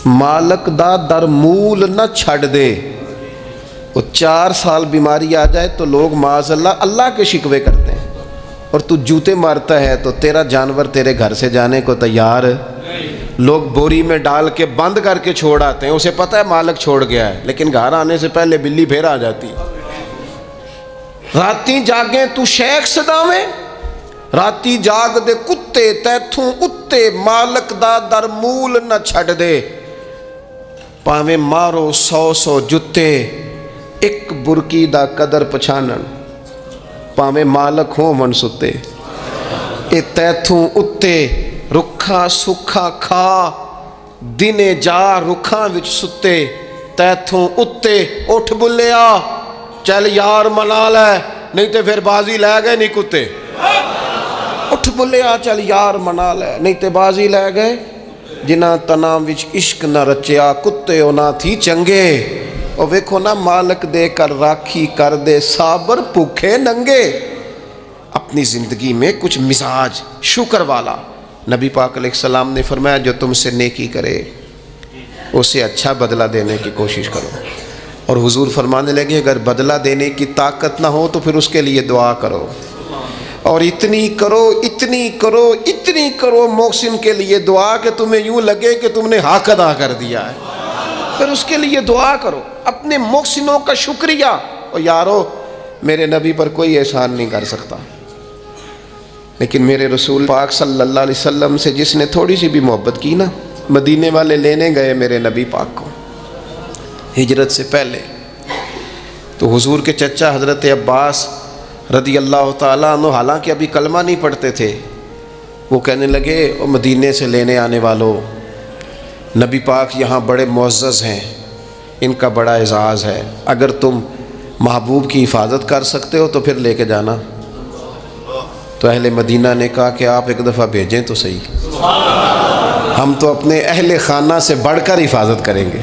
مالک دا در مول نہ چھڑ دے۔ وہ 4 سال بیماری آ جائے تو لوگ معاذ اللہ اللہ کے شکوے کرتے ہیں، اور تو جوتے مارتا ہے تو تیرا جانور تیرے گھر سے جانے کو تیار۔ لوگ بوری میں ڈال کے بند کر کے چھوڑ آتے ہیں، اسے پتہ ہے مالک چھوڑ گیا ہے، لیکن گھر آنے سے پہلے بلی پھر آ جاتی۔ راتی جاگیں تو شیخ صداویں، راتی جاگ دے کتے تیتھوں اتے، مالک دا در مول نہ چھڑ دے۔ پاویں مارو 100 جتے، ایک برکی دا قدر پچھانن، پاویں مالک ہوں من ستے۔ اے تیتھوں اتے رکھا سکھا کھا، دنے جا رکھاں وچ ستے۔ تیتھوں اتے اٹھ بلیا، چل یار منا لے، نہیں تے پھر بازی لے گئے نہیں کتے۔ اٹھ بلیا چل یار منا لے، نہیں تے بازی لے گئے۔ جنہاں تناں وچ عشق نہ رچیا، کتے ہونا تھی چنگے۔ اور ویکھو نا مالک دے کر راکھی کر دے، صابر بھوکے ننگے۔ اپنی زندگی میں کچھ مزاج شکر والا۔ نبی پاک علیہ السلام نے فرمایا جو تم سے نیکی کرے اسے اچھا بدلہ دینے کی کوشش کرو، اور حضور فرمانے لگے اگر بدلہ دینے کی طاقت نہ ہو تو پھر اس کے لیے دعا کرو، اور اتنی کرو اتنی کرو اتنی کرو محسن کے لیے دعا کہ تمہیں یوں لگے کہ تم نے حق ادا کر دیا ہے، پھر اس کے لیے دعا کرو، اپنے محسنوں کا شکریہ۔ اور یارو میرے نبی پر کوئی احسان نہیں کر سکتا، لیکن میرے رسول پاک صلی اللہ علیہ وسلم سے جس نے تھوڑی سی بھی محبت کی نا، مدینے والے لینے گئے میرے نبی پاک کو ہجرت سے پہلے، تو حضور کے چچا حضرت عباس رضی اللہ تعالیٰ عنہ حالانکہ ابھی کلمہ نہیں پڑھتے تھے، وہ کہنے لگے او مدینے سے لینے آنے والوں، نبی پاک یہاں بڑے معزز ہیں، ان کا بڑا اعزاز ہے، اگر تم محبوب کی حفاظت کر سکتے ہو تو پھر لے کے جانا۔ تو اہل مدینہ نے کہا کہ آپ ایک دفعہ بھیجیں تو صحیح، ہم تو اپنے اہل خانہ سے بڑھ کر حفاظت کریں گے۔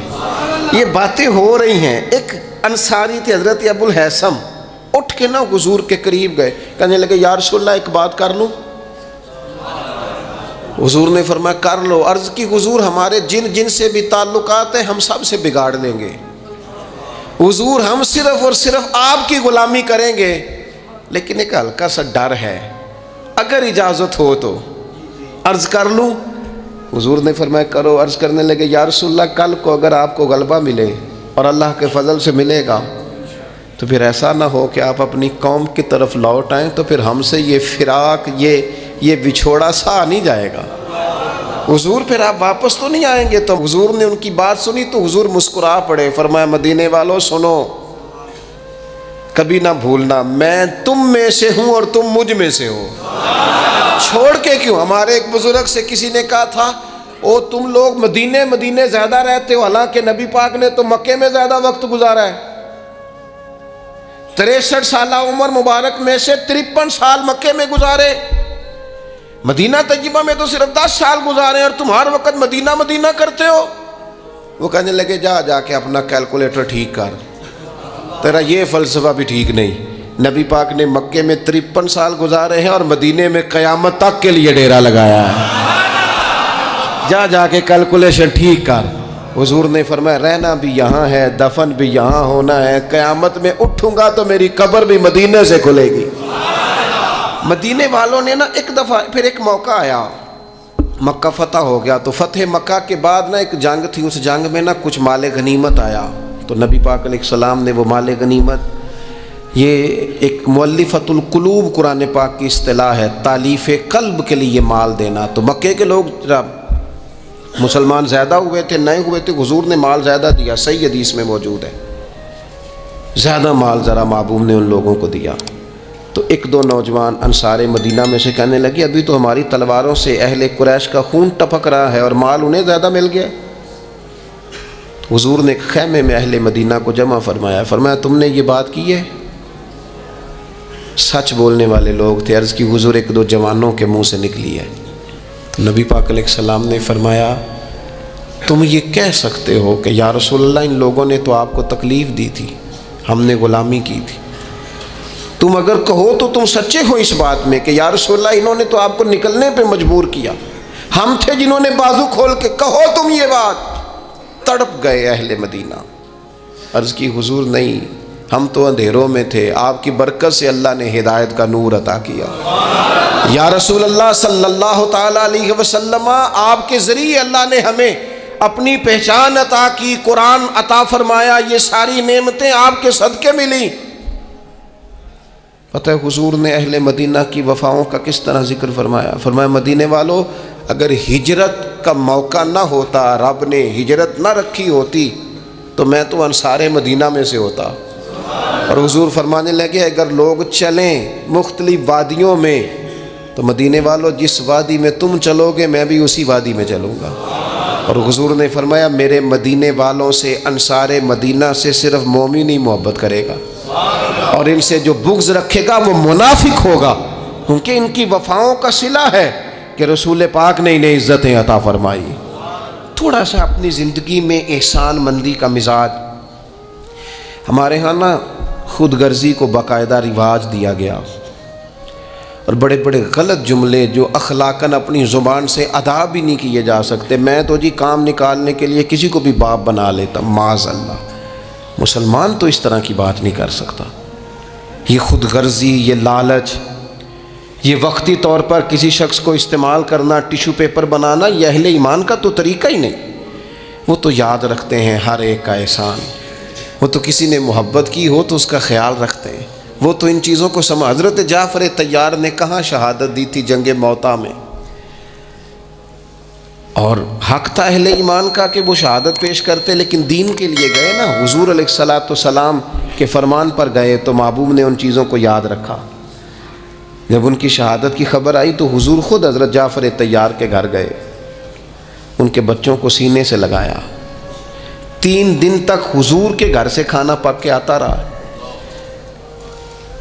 یہ باتیں ہو رہی ہیں۔ ایک انصاری تھے حضرت ابو الحیثم، اٹھ کے نا حضور کے قریب گئے، کہنے لگے یا رسول اللہ ایک بات کر لوں؟ حضور نے فرمایا کر لو۔ عرض کی حضور ہمارے جن جن سے بھی تعلقات ہیں ہم سب سے بگاڑ لیں گے، حضور ہم صرف اور صرف آپ کی غلامی کریں گے، لیکن ایک ہلکا سا ڈر ہے، اگر اجازت ہو تو عرض کر لوں؟ حضور نے فرمایا کرو۔ عرض کرنے لگے یا رسول اللہ کل کو اگر آپ کو غلبہ ملے اور اللہ کے فضل سے ملے گا تو پھر ایسا نہ ہو کہ آپ اپنی قوم کی طرف لوٹ آئیں تو پھر ہم سے یہ فراق یہ بچھوڑا سا نہیں جائے گا، حضور پھر آپ واپس تو نہیں آئیں گے۔ تو حضور نے ان کی بات سنی تو حضور مسکرا پڑے، فرمایا مدینے والوں سنو، کبھی نہ بھولنا میں تم میں سے ہوں اور تم مجھ میں سے ہو، چھوڑ کے کیوں؟ ہمارے ایک بزرگ سے کسی نے کہا تھا او تم لوگ مدینے زیادہ رہتے ہو، حالانکہ نبی پاک نے تو مکے میں زیادہ وقت گزارا ہے، 63 سالہ عمر مبارک میں سے 53 سال مکے میں گزارے، مدینہ طیبہ میں تو صرف 10 سال گزارے اور تم ہر وقت مدینہ کرتے ہو۔ وہ کہنے لگے جا کے اپنا کیلکولیٹر ٹھیک کر، تیرا یہ فلسفہ بھی ٹھیک نہیں، نبی پاک نے مکے میں 53 سال گزارے ہیں اور مدینے میں قیامت تک کے لیے ڈیرا لگایا ہے، جا کے کیلکولیشن ٹھیک کر۔ حضور نے فرمایا رہنا بھی یہاں ہے، دفن بھی یہاں ہونا ہے، قیامت میں اٹھوں گا تو میری قبر بھی مدینے سے کھلے گی۔ مدینے والوں نے نا ایک دفعہ پھر ایک موقع آیا، مکہ فتح ہو گیا، تو فتح مکہ کے بعد نا ایک جنگ تھی، اس جنگ میں نا کچھ مال غنیمت آیا، تو نبی پاک علیہ السلام نے وہ مال غنیمت، یہ ایک مؤلفۃ القلوب قرآن پاک کی اصطلاح ہے، تالیف قلب کے لیے مال دینا، تو مکے کے لوگ مسلمان زیادہ ہوئے تھے نئے ہوئے تھے، حضور نے مال زیادہ دیا، صحیح حدیث میں موجود ہے، زیادہ مال ذرا محبوب نے ان لوگوں کو دیا۔ تو ایک دو نوجوان انصار مدینہ میں سے کہنے لگے ابھی تو ہماری تلواروں سے اہل قریش کا خون ٹپک رہا ہے اور مال انہیں زیادہ مل گیا۔ حضور نے ایک خیمے میں اہل مدینہ کو جمع فرمایا، فرمایا تم نے یہ بات کی ہے؟ سچ بولنے والے لوگ تھے۔ عرض کی حضور ایک دو جوانوں کے منہ سے نکلی ہے۔ تو نبی پاک علیہ السلام نے فرمایا تم یہ کہہ سکتے ہو کہ یا رسول اللہ ان لوگوں نے تو آپ کو تکلیف دی تھی، ہم نے غلامی کی تھی، تم اگر کہو تو تم سچے ہو اس بات میں کہ یا رسول اللہ انہوں نے تو آپ کو نکلنے پہ مجبور کیا، ہم تھے جنہوں نے بازو کھول کے کہو تم یہ بات۔ تڑپ گئے اہل مدینہ۔ عرض کی حضور نہیں، ہم تو اندھیروں میں تھے، آپ کی برکت سے اللہ نے ہدایت کا نور عطا کیا۔ یا رسول اللہ صلی اللہ تعالی علیہ وسلم، آپ کے ذریعے اللہ نے ہمیں اپنی پہچان عطا کی، قرآن عطا فرمایا، یہ ساری نعمتیں آپ کے صدقے ملی۔ پتہ ہے حضور نے اہل مدینہ کی وفاؤں کا کس طرح ذکر فرمایا؟ فرمایا مدینے والو اگر ہجرت کا موقع نہ ہوتا، رب نے ہجرت نہ رکھی ہوتی تو میں تو انصار مدینہ میں سے ہوتا۔ اور حضور فرمانے لگے اگر لوگ چلیں مختلف وادیوں میں تو مدینے والو جس وادی میں تم چلو گے میں بھی اسی وادی میں چلوں گا۔ اور حضور نے فرمایا میرے مدینے والوں سے، انصار مدینہ سے صرف مومن ہی محبت کرے گا، اور ان سے جو بغض رکھے گا وہ منافق ہوگا، کیونکہ ان کی وفاؤں کا صلہ ہے کہ رسول پاک نے انہیں عزتیں عطا فرمائی۔ تھوڑا سا اپنی زندگی میں احسان مندی کا مزاج، ہمارے ہاں نا خود غرضی کو باقاعدہ رواج دیا گیا، اور بڑے بڑے غلط جملے جو اخلاقاً اپنی زبان سے ادا بھی نہیں کیے جا سکتے، میں تو جی کام نکالنے کے لیے کسی کو بھی باپ بنا لیتا، معاذ اللہ۔ مسلمان تو اس طرح کی بات نہیں کر سکتا۔ یہ خود غرضی، یہ لالچ، یہ وقتی طور پر کسی شخص کو استعمال کرنا، ٹیشو پیپر بنانا، یہ اہل ایمان کا تو طریقہ ہی نہیں۔ وہ تو یاد رکھتے ہیں ہر ایک کا احسان، وہ تو کسی نے محبت کی ہو تو اس کا خیال رکھتے ہیں، وہ تو ان چیزوں کو سمجھ۔ حضرت جعفر طیار نے کہاں شہادت دی تھی؟ جنگ موطا میں، اور حق تھا اہل ایمان کا کہ وہ شہادت پیش کرتے، لیکن دین کے لیے گئے نا، حضور علیہ السلام کے فرمان پر گئے تو محبوب نے ان چیزوں کو یاد رکھا۔ جب ان کی شہادت کی خبر آئی تو حضور خود حضرت جعفر طیار کے گھر گئے، ان کے بچوں کو سینے سے لگایا، 3 دن تک حضور کے گھر سے کھانا پک کے آتا رہا۔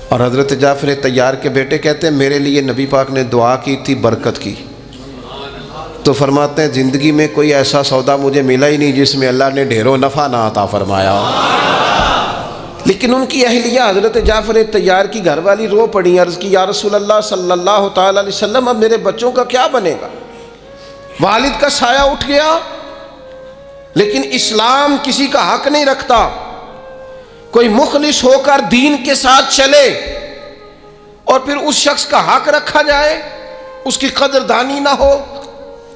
اور حضرت جعفر طیار کے بیٹے کہتے ہیں میرے لیے نبی پاک نے دعا کی تھی برکت کی، تو فرماتے ہیں زندگی میں کوئی ایسا سودا مجھے ملا ہی نہیں جس میں اللہ نے ڈھیروں نفع نہ عطا فرمایا۔ لیکن ان کی اہلیہ حضرت جعفر طیار کی گھر والی رو پڑی، عرض کی یا رسول اللہ صلی اللہ تعالی علیہ وسلم اب میرے بچوں کا کیا بنے گا؟ والد کا سایہ اٹھ گیا، لیکن اسلام کسی کا حق نہیں رکھتا۔ کوئی مخلص ہو کر دین کے ساتھ چلے اور پھر اس شخص کا حق رکھا جائے، اس کی قدردانی نہ ہو،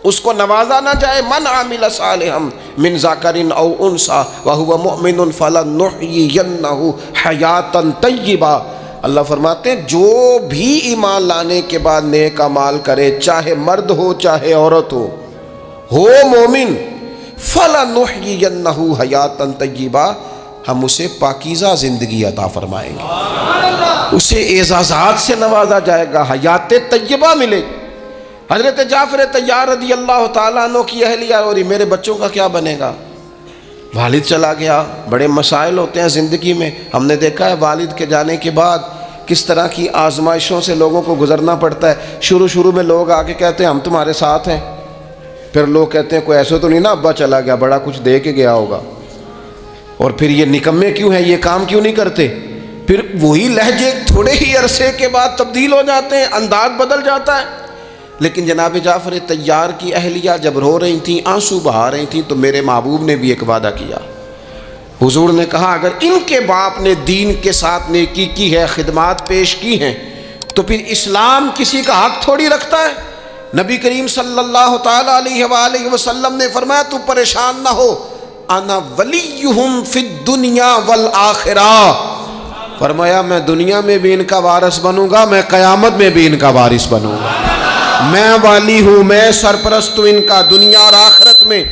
اس کو نوازا نہ جائے۔ من عامل صالحا من ذکر او انثی وهو مؤمن فلنحیینہ حیاتا طیبہ۔ اللہ فرماتے ہیں جو بھی ایمان لانے کے بعد نیک اعمال کرے، چاہے مرد ہو چاہے عورت ہو مومن، فلنحیینہ حیاتا طیبہ، ہم اسے پاکیزہ زندگی عطا فرمائیں گے، اسے اعزازات سے نوازا جائے گا، حیات طیبہ ملے گی۔ حضرت جعفر طیار رضی اللہ تعالیٰ عنہ کی اہلیہ اور میرے بچوں کا کیا بنے گا؟ والد چلا گیا۔ بڑے مسائل ہوتے ہیں زندگی میں، ہم نے دیکھا ہے والد کے جانے کے بعد کس طرح کی آزمائشوں سے لوگوں کو گزرنا پڑتا ہے۔ شروع میں لوگ آ کے کہتے ہیں ہم تمہارے ساتھ ہیں، پھر لوگ کہتے ہیں کوئی ایسا تو نہیں نا ابا چلا گیا، بڑا کچھ دے کے گیا ہوگا، اور پھر یہ نکمے کیوں ہیں، یہ کام کیوں نہیں کرتے؟ پھر وہی لہجے تھوڑے ہی عرصے کے بعد تبدیل ہو جاتے ہیں، انداز بدل جاتا ہے۔ لیکن جناب جعفر طیار کی اہلیہ جب رو رہی تھیں، آنسو بہا رہی تھیں، تو میرے محبوب نے بھی ایک وعدہ کیا۔ حضور نے کہا اگر ان کے باپ نے دین کے ساتھ نیکی کی ہے، خدمات پیش کی ہیں، تو پھر اسلام کسی کا حق تھوڑی رکھتا ہے۔ نبی کریم صلی اللہ تعالی علیہ وآلہ وسلم نے فرمایا تو پریشان نہ ہو، انا ولیہم فی الدنیا والآخرہ، فرمایا میں دنیا میں بھی ان کا وارث بنوں گا، میں قیامت میں بھی ان کا وارث بنوں گا۔ میں والی ہوں، میں سرپرست ہوں ان کا دنیا اور آخرت میں۔